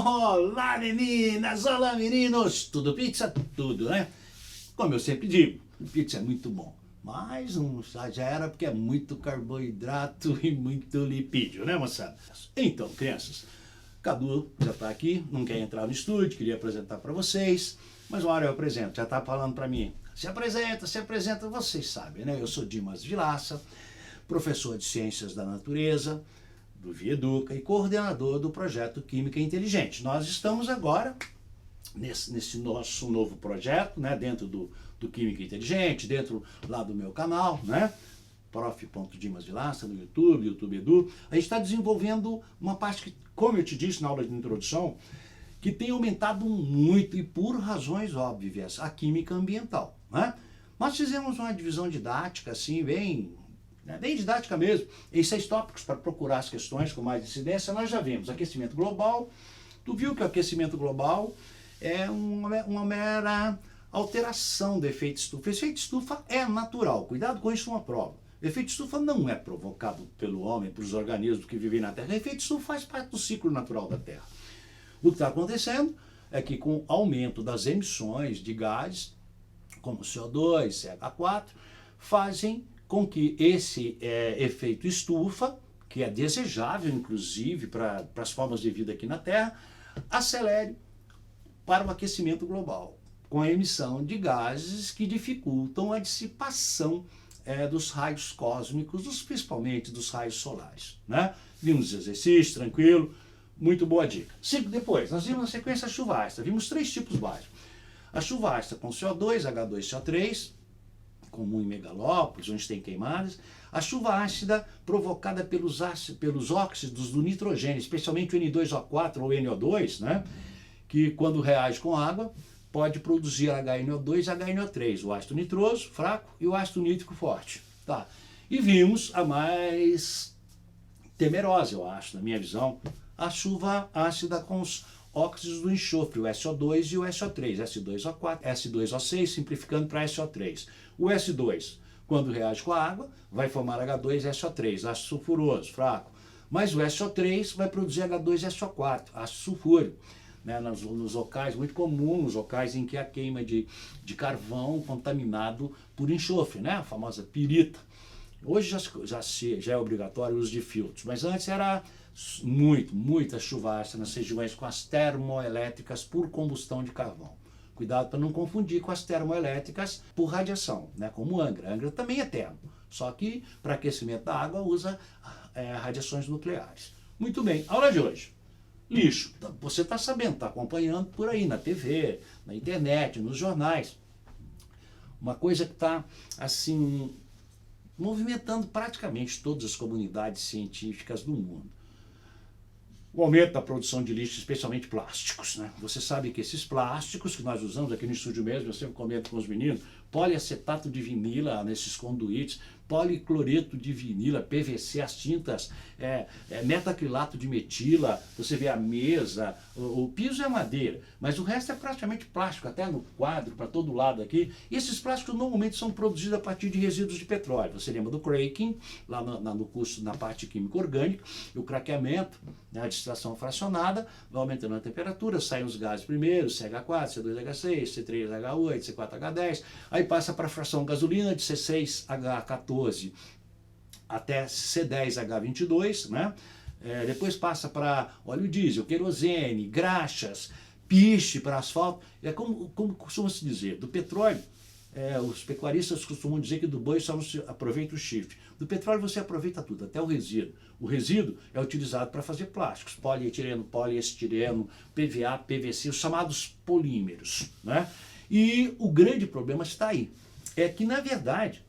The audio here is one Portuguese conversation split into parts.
Olá, meninas! Olá, meninos! Tudo pizza? Tudo, né? Como eu sempre digo, pizza é muito bom, mas não exagera porque é muito carboidrato e muito lipídio, né, moçada? Então, crianças, Cadu já tá aqui, não quer entrar no estúdio, queria apresentar para vocês, mas uma hora eu apresento, já tá falando para mim. Se apresenta, vocês sabem, né? Eu sou Dimas Vilaça, professor de Ciências da Natureza, do Vieduca e coordenador do projeto Química Inteligente. Nós estamos agora nesse nosso novo projeto, né, dentro do Química Inteligente, dentro lá do meu canal, né, prof.dimas Vilaça no YouTube Edu. A gente está desenvolvendo uma parte que, como eu te disse na aula de introdução, que tem aumentado muito e por razões óbvias, a química ambiental, né? Nós fizemos uma divisão didática assim, bem didática mesmo, em 6 tópicos para procurar as questões com mais incidência. Nós já vimos aquecimento global. Tu viu que o aquecimento global é uma mera alteração do efeito estufa. O efeito estufa é natural, cuidado com isso, uma prova. O efeito estufa não é provocado pelo homem, pelos organismos que vivem na Terra. O efeito estufa faz parte do ciclo natural da Terra. O que está acontecendo é que com o aumento das emissões de gases, como CO2, CH4, fazem com que esse efeito estufa, que é desejável inclusive para as formas de vida aqui na Terra, acelere para o aquecimento global, com a emissão de gases que dificultam a dissipação dos raios cósmicos, principalmente dos raios solares, né? Vimos exercícios, tranquilo, muito boa dica. Depois, nós vimos a sequência chuva ácida, vimos 3 tipos básicos. A chuva ácida com CO2, H2CO3, comum em megalópolis, onde tem queimadas. A chuva ácida provocada pelos óxidos do nitrogênio, especialmente o N2O4 ou NO2, né? Que quando reage com água, pode produzir HNO2 e HNO3, o ácido nitroso fraco e o ácido nítrico forte. Tá. E vimos a mais temerosa, eu acho, na minha visão, a chuva ácida com os óxidos do enxofre, o SO2 e o SO3, S2O4, S2O6, simplificando para SO3. O S2, quando reage com a água, vai formar H2SO3, ácido sulfuroso, fraco. Mas o SO3 vai produzir H2SO4, ácido sulfúrico. Né, nos locais, muito comum, nos locais em que há queima de carvão contaminado por enxofre, né, a famosa pirita. Hoje já é obrigatório o uso de filtros, mas antes era muita chuva ácida nas regiões com as termoelétricas por combustão de carvão. Cuidado para não confundir com as termoelétricas por radiação, né, como Angra. Angra também é termo, só que para aquecimento da água usa radiações nucleares. Muito bem, aula de hoje. Lixo. Você está sabendo, está acompanhando por aí na TV, na internet, nos jornais. Uma coisa que está, assim, movimentando praticamente todas as comunidades científicas do mundo. O aumento da produção de lixo, especialmente plásticos, né? Você sabe que esses plásticos que nós usamos aqui no estúdio mesmo, eu sempre comento com os meninos, poliacetato de vinila nesses conduítes, policloreto de vinila, PVC, as tintas, metacrilato de metila, você vê a mesa, o piso é madeira, mas o resto é praticamente plástico, até no quadro, para todo lado aqui. E esses plásticos normalmente são produzidos a partir de resíduos de petróleo. Você lembra do cracking, lá no curso, na parte química orgânica, o craqueamento, né, a distração fracionada, vai aumentando a temperatura, saem os gases primeiro, CH4, C2H6, C3H8, C4H10, aí passa para a fração gasolina de C6H14 até C10H22, né? Depois passa para óleo diesel, querosene, graxas, piche para asfalto. É como costuma se dizer, do petróleo, os pecuaristas costumam dizer que do boi só não se aproveita o chifre. Do petróleo você aproveita tudo, até o resíduo. O resíduo é utilizado para fazer plásticos, polietileno, poliestireno, PVA, PVC, os chamados polímeros, né? E o grande problema está aí, é que na verdade,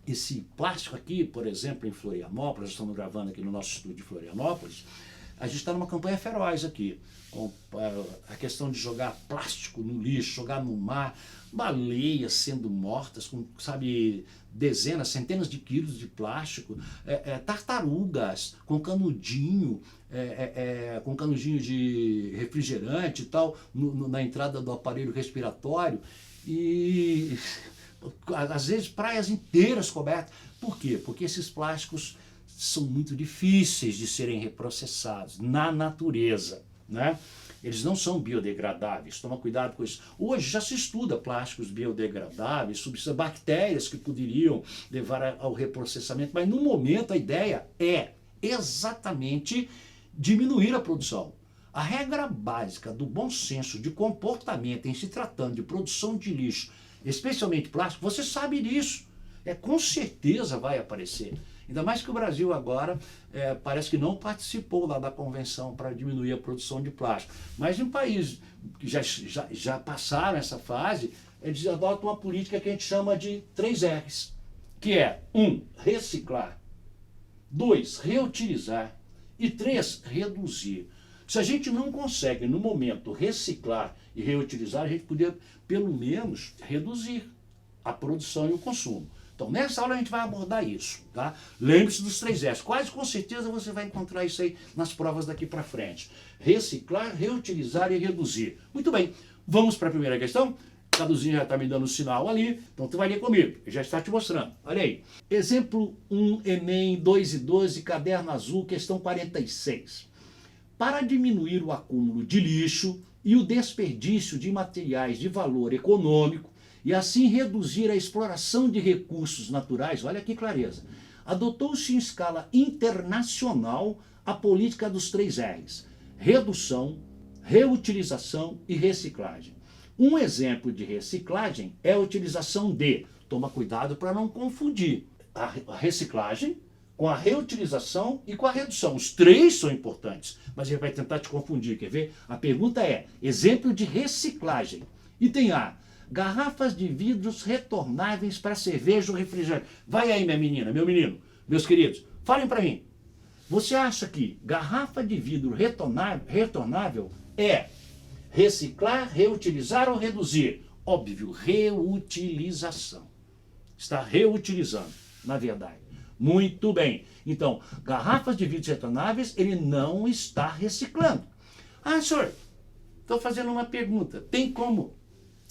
esse plástico aqui, por exemplo, em Florianópolis, nós estamos gravando aqui no nosso estúdio de Florianópolis, a gente está numa campanha feroz aqui, com a questão de jogar plástico no lixo, jogar no mar, baleias sendo mortas com, sabe, dezenas, centenas de quilos de plástico, tartarugas com canudinho, de refrigerante e tal, na entrada do aparelho respiratório, e às vezes praias inteiras cobertas. Por quê? Porque esses plásticos são muito difíceis de serem reprocessados na natureza. né? Eles não são biodegradáveis, toma cuidado com isso. Hoje já se estuda plásticos biodegradáveis, substâncias, bactérias que poderiam levar ao reprocessamento, mas no momento a ideia é exatamente diminuir a produção. A regra básica do bom senso de comportamento em se tratando de produção de lixo, especialmente plástico, você sabe disso. Com certeza vai aparecer. Ainda mais que o Brasil agora parece que não participou lá da convenção para diminuir a produção de plástico. Mas em países que já passaram essa fase, eles adotam uma política que a gente chama de 3 R's, que é 1, reciclar, 2, reutilizar e 3, reduzir. Se a gente não consegue, no momento, reciclar e reutilizar, a gente poderia, pelo menos, reduzir a produção e o consumo. Então, nessa aula a gente vai abordar isso, tá? Lembre-se dos 3 R's. Quase com certeza você vai encontrar isso aí nas provas daqui para frente. Reciclar, reutilizar e reduzir. Muito bem, vamos para a primeira questão. O Caduzinho já está me dando o sinal ali, então tu vai ler comigo, já está te mostrando. Olha aí. Exemplo 1, Enem 2 e 12, caderno azul, questão 46. Para diminuir o acúmulo de lixo e o desperdício de materiais de valor econômico, e assim reduzir a exploração de recursos naturais, olha que clareza, adotou-se em escala internacional a política dos 3 R's, redução, reutilização e reciclagem. Um exemplo de reciclagem é a utilização de, toma cuidado para não confundir, a reciclagem com a reutilização e com a redução. Os 3 são importantes, mas ele vai tentar te confundir, quer ver? A pergunta é, exemplo de reciclagem. Item A, garrafas de vidros retornáveis para cerveja ou refrigerante. Vai aí, minha menina, meu menino, meus queridos, falem para mim. Você acha que garrafa de vidro retornável é reciclar, reutilizar ou reduzir? Óbvio, reutilização. Está reutilizando, na verdade. Muito bem. Então, garrafas de vidros retornáveis, ele não está reciclando. Ah, senhor, estou fazendo uma pergunta. Tem como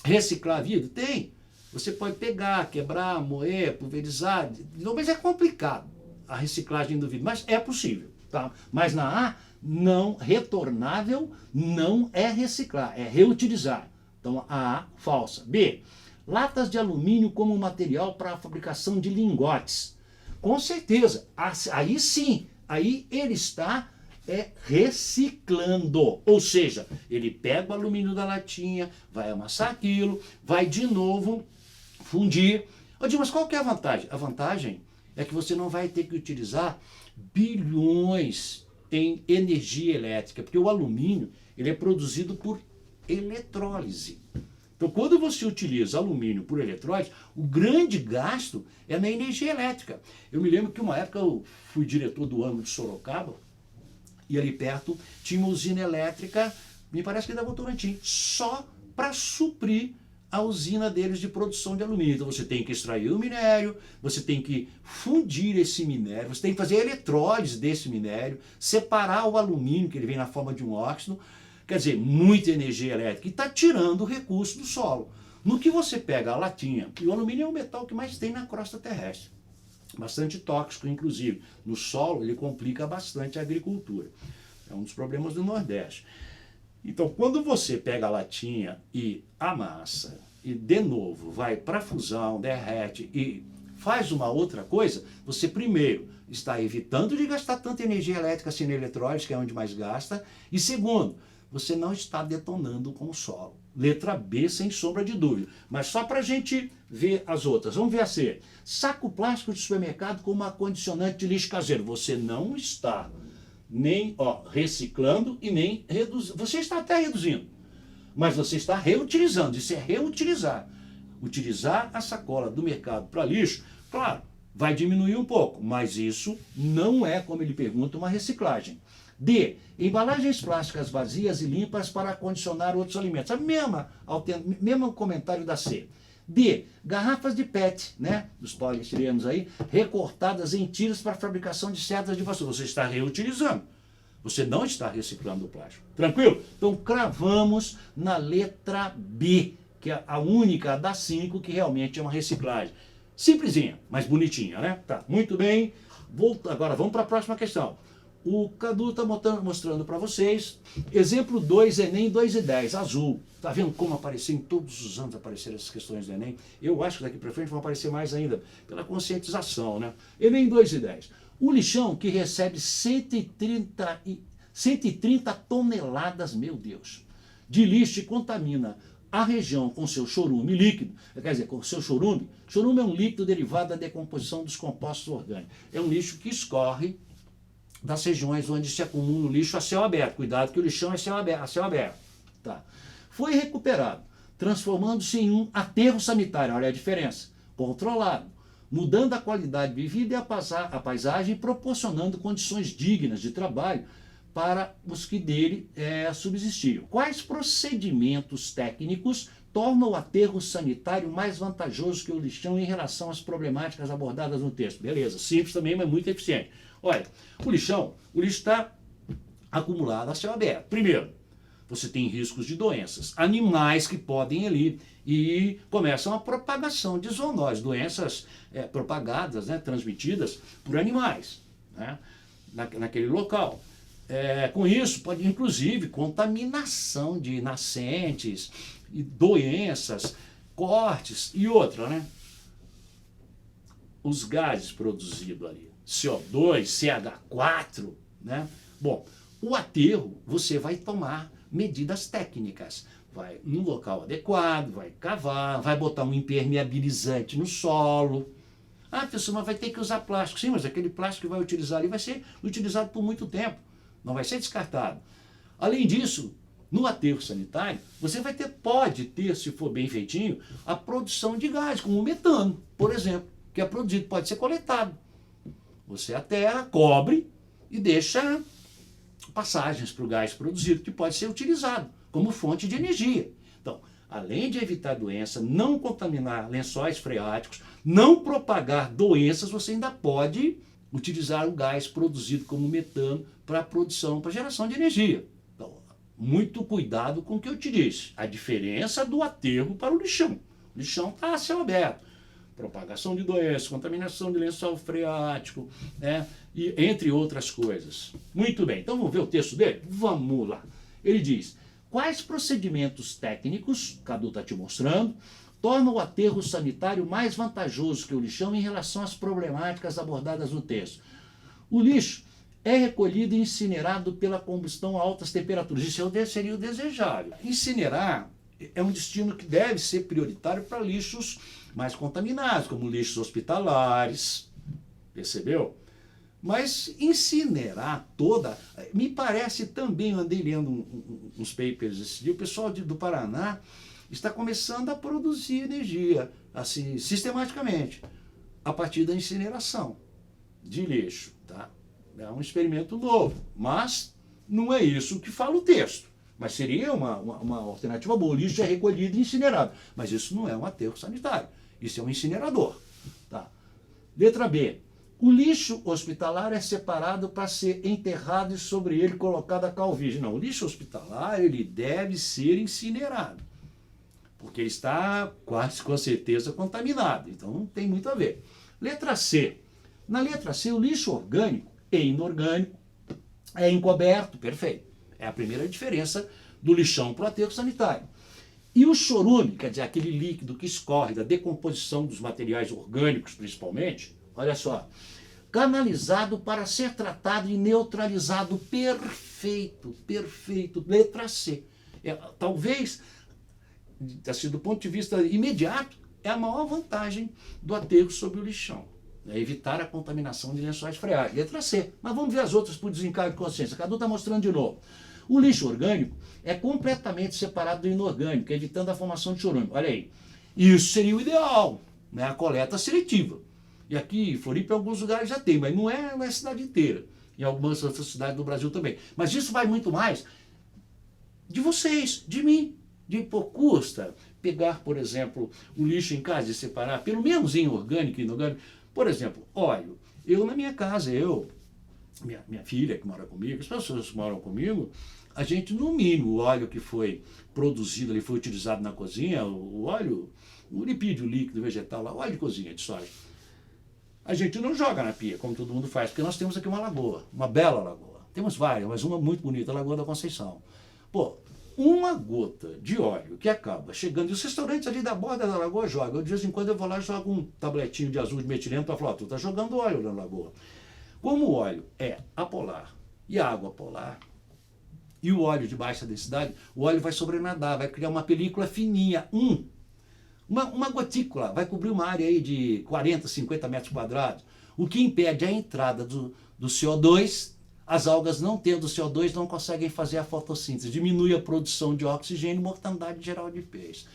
reciclar vidro? Tem. Você pode pegar, quebrar, moer, pulverizar. Mas é complicado a reciclagem do vidro. Mas é possível. Tá? Mas na A, não, retornável não é reciclar, é reutilizar. Então a A, falsa. B, latas de alumínio como material para a fabricação de lingotes. Com certeza. Aí sim, aí ele está reciclando, ou seja, ele pega o alumínio da latinha, vai amassar aquilo, vai de novo fundir. Eu digo, mas qual que é a vantagem? A vantagem é que você não vai ter que utilizar bilhões em energia elétrica, porque o alumínio ele é produzido por eletrólise. Então, quando você utiliza alumínio por eletrólise, o grande gasto é na energia elétrica. Eu me lembro que uma época eu fui diretor do âmbito de Sorocaba, e ali perto tinha uma usina elétrica, me parece que da Votorantim, só para suprir a usina deles de produção de alumínio. Então você tem que extrair o minério, você tem que fundir esse minério, você tem que fazer a eletrólise desse minério, separar o alumínio, que ele vem na forma de um óxido, quer dizer, muita energia elétrica, e está tirando o recurso do solo. No que você pega a latinha, e o alumínio é o metal que mais tem na crosta terrestre, bastante tóxico, inclusive. No solo, ele complica bastante a agricultura. É um dos problemas do Nordeste. Então, quando você pega a latinha e amassa, e de novo vai para a fusão, derrete e faz uma outra coisa, você primeiro está evitando de gastar tanta energia elétrica assim na eletrólise, que é onde mais gasta, e segundo, você não está detonando com o solo. Letra B, sem sombra de dúvida. Mas só para a gente ver as outras. Vamos ver a C. Saco plástico de supermercado como acondicionante de lixo caseiro. Você não está nem reciclando e nem reduzindo. Você está até reduzindo, mas você está reutilizando. Isso é reutilizar. Utilizar a sacola do mercado para lixo, claro, vai diminuir um pouco, mas isso não é, como ele pergunta, uma reciclagem. D. Embalagens plásticas vazias e limpas para acondicionar outros alimentos. A mesmo comentário da C. D. Garrafas de PET, né, dos poliestirenos aí, recortadas em tiras para a fabricação de cerdas de vassoura. Você está reutilizando. Você não está reciclando o plástico. Tranquilo? Então cravamos na letra B, que é a única das 5 que realmente é uma reciclagem. Simplesinha, mas bonitinha, né? Tá, muito bem. Agora vamos para a próxima questão. O Cadu está mostrando para vocês, exemplo 2, Enem 2 e 10, azul. Está vendo como aparecer em todos os anos apareceram essas questões do Enem? Eu acho que daqui para frente vão aparecer mais ainda, pela conscientização, né? Enem 2 e 10. O lixão que recebe 130 toneladas, meu Deus, de lixo e contamina a região com seu chorume líquido, quer dizer, com seu chorume. Chorume é um líquido derivado da decomposição dos compostos orgânicos. É um lixo que escorre das regiões onde se acumula o lixo a céu aberto. Cuidado que o lixão é a céu aberto. Tá. Foi recuperado, transformando-se em um aterro sanitário, olha a diferença, controlado, mudando a qualidade de vida e a paisagem e proporcionando condições dignas de trabalho para os que dele subsistiam. Quais procedimentos técnicos tornam o aterro sanitário mais vantajoso que o lixão em relação às problemáticas abordadas no texto? Beleza, simples também, mas muito eficiente. Olha, o lixo está acumulado a céu aberto. Primeiro, você tem riscos de doenças, animais que podem ali e começam a propagação de zoonoses, doenças propagadas, né, transmitidas por animais, né, naquele local. Com isso, pode inclusive contaminação de nascentes, e doenças, cortes e outra, né? Os gases produzidos ali, CO2, CH4, né? Bom, o aterro você vai tomar medidas técnicas. Vai num local adequado, vai cavar, vai botar um impermeabilizante no solo. Ah, pessoal, mas vai ter que usar plástico. Sim, mas aquele plástico que vai utilizar ali vai ser utilizado por muito tempo. Não vai ser descartado. Além disso, no aterro sanitário, você pode ter, se for bem feitinho, a produção de gás, como o metano, por exemplo, que é produzido, pode ser coletado. Você aterra, cobre e deixa passagens para o gás produzido, que pode ser utilizado como fonte de energia. Então, além de evitar doença, não contaminar lençóis freáticos, não propagar doenças, você ainda pode utilizar o gás produzido como metano para produção, para geração de energia. Então, muito cuidado com o que eu te disse. A diferença do aterro para o lixão. O lixão está a céu aberto. Propagação de doenças, contaminação de lençol freático, né? E entre outras coisas. Muito bem, então vamos ver o texto dele? Vamos lá. Ele diz, quais procedimentos técnicos, Cadu está te mostrando, tornam o aterro sanitário mais vantajoso que o lixão em relação às problemáticas abordadas no texto? O lixo é recolhido e incinerado pela combustão a altas temperaturas. Isso seria o desejável. Incinerar é um destino que deve ser prioritário para lixos mais contaminados, como lixos hospitalares, percebeu? Mas incinerar toda, me parece também, eu andei lendo uns papers esse dia, o pessoal do Paraná está começando a produzir energia, assim, sistematicamente, a partir da incineração de lixo, tá? É um experimento novo, mas não é isso que fala o texto. Mas seria uma alternativa boa. O lixo é recolhido e incinerado. Mas isso não é um aterro sanitário. Isso é um incinerador. Tá? Letra B. O lixo hospitalar é separado para ser enterrado e sobre ele colocado a cal virgem. Não, o lixo hospitalar ele deve ser incinerado. Porque ele está quase com certeza contaminado. Então não tem muito a ver. Letra C. Na letra C, o lixo orgânico e inorgânico é encoberto. Perfeito. É a primeira diferença do lixão para o aterro sanitário. E o chorume, quer dizer, aquele líquido que escorre da decomposição dos materiais orgânicos, principalmente, olha só, canalizado para ser tratado e neutralizado. Perfeito, perfeito. Letra C. Talvez, assim, do ponto de vista imediato, é a maior vantagem do aterro sobre o lixão. É evitar a contaminação de lençóis freáticos. Letra C. Mas vamos ver as outras por desencargo de consciência. Cadu está mostrando de novo. O lixo orgânico é completamente separado do inorgânico, evitando a formação de chorume. Olha aí. Isso seria o ideal, né? A coleta seletiva. E aqui em Floripa, em alguns lugares já tem, mas não é a cidade inteira. Em algumas outras cidades do Brasil também. Mas isso vai muito mais de vocês, de mim. Por custa pegar, por exemplo, o lixo em casa e separar, pelo menos em orgânico e inorgânico. Por exemplo, óleo. Eu na minha casa, minha filha que mora comigo, as pessoas que moram comigo, a gente, no mínimo, o óleo que foi produzido ali, foi utilizado na cozinha, o óleo, o lipídio líquido vegetal, lá, o óleo de cozinha, de soja, a gente não joga na pia, como todo mundo faz, porque nós temos aqui uma lagoa, uma bela lagoa. Temos várias, mas uma muito bonita, Lagoa da Conceição. Pô, uma gota de óleo que acaba chegando, e os restaurantes ali da borda da lagoa jogam. Eu, de vez em quando eu vou lá e jogo um tabletinho de azul de metileno para falar, tu tá jogando óleo na lagoa. Como o óleo é apolar e a água polar, e o óleo de baixa densidade, o óleo vai sobrenadar, vai criar uma película fininha, uma gotícula, vai cobrir uma área aí de 40, 50 metros quadrados, o que impede a entrada do CO2. As algas, não tendo CO2, não conseguem fazer a fotossíntese, diminui a produção de oxigênio e mortandade geral de peixes.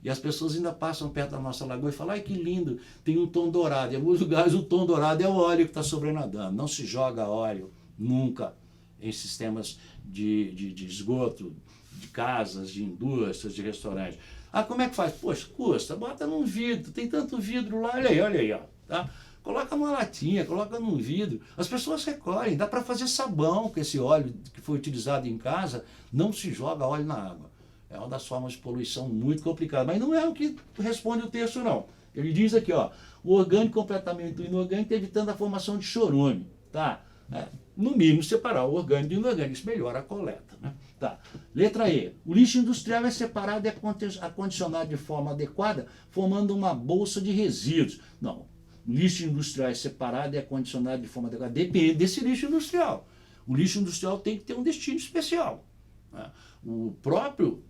E as pessoas ainda passam perto da nossa lagoa e falam, ai que lindo, tem um tom dourado. Em alguns lugares o tom dourado é o óleo que está sobrenadando. Não se joga óleo, nunca, em sistemas de esgoto, de casas, de indústrias, de restaurantes. Ah, como é que faz? Poxa, custa, bota num vidro, tem tanto vidro lá, olha aí, ó, tá? Coloca numa latinha, coloca num vidro. As pessoas recolhem, dá para fazer sabão com esse óleo que foi utilizado em casa, não se joga óleo na água. É uma das formas de poluição muito complicada, mas não é o que responde o texto, não. Ele diz aqui, ó, o orgânico completamente inorgânico evitando a formação de chorume, tá? No mínimo, separar o orgânico do inorgânico, isso melhora a coleta, né? Tá. Letra E. O lixo industrial é separado e acondicionado de forma adequada, formando uma bolsa de resíduos. Não. O lixo industrial é separado e acondicionado de forma adequada. Depende desse lixo industrial. O lixo industrial tem que ter um destino especial, né? O próprio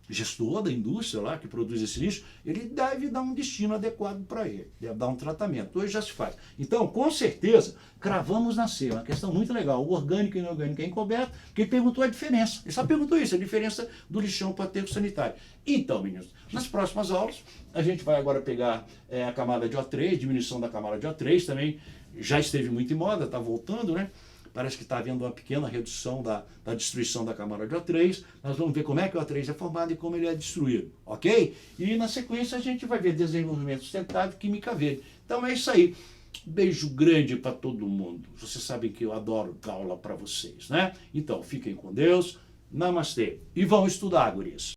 gestor da indústria lá que produz esse lixo, ele deve dar um destino adequado para ele, deve dar um tratamento. Hoje já se faz. Então, com certeza, cravamos na C, uma questão muito legal. O orgânico e o inorgânico é encoberto, porque ele perguntou a diferença. Ele só perguntou isso, a diferença do lixão para o aterro sanitário. Então, meninos, nas próximas aulas, a gente vai agora pegar a camada de O3, diminuição da camada de O3 também, já esteve muito em moda, está voltando, né? Parece que está havendo uma pequena redução da destruição da camada de O3. Nós vamos ver como é que o O3 é formado e como ele é destruído, ok? E na sequência a gente vai ver desenvolvimento sustentável e química verde. Então é isso aí. Beijo grande para todo mundo. Vocês sabem que eu adoro dar aula para vocês, né? Então fiquem com Deus. Namastê. E vão estudar, guris.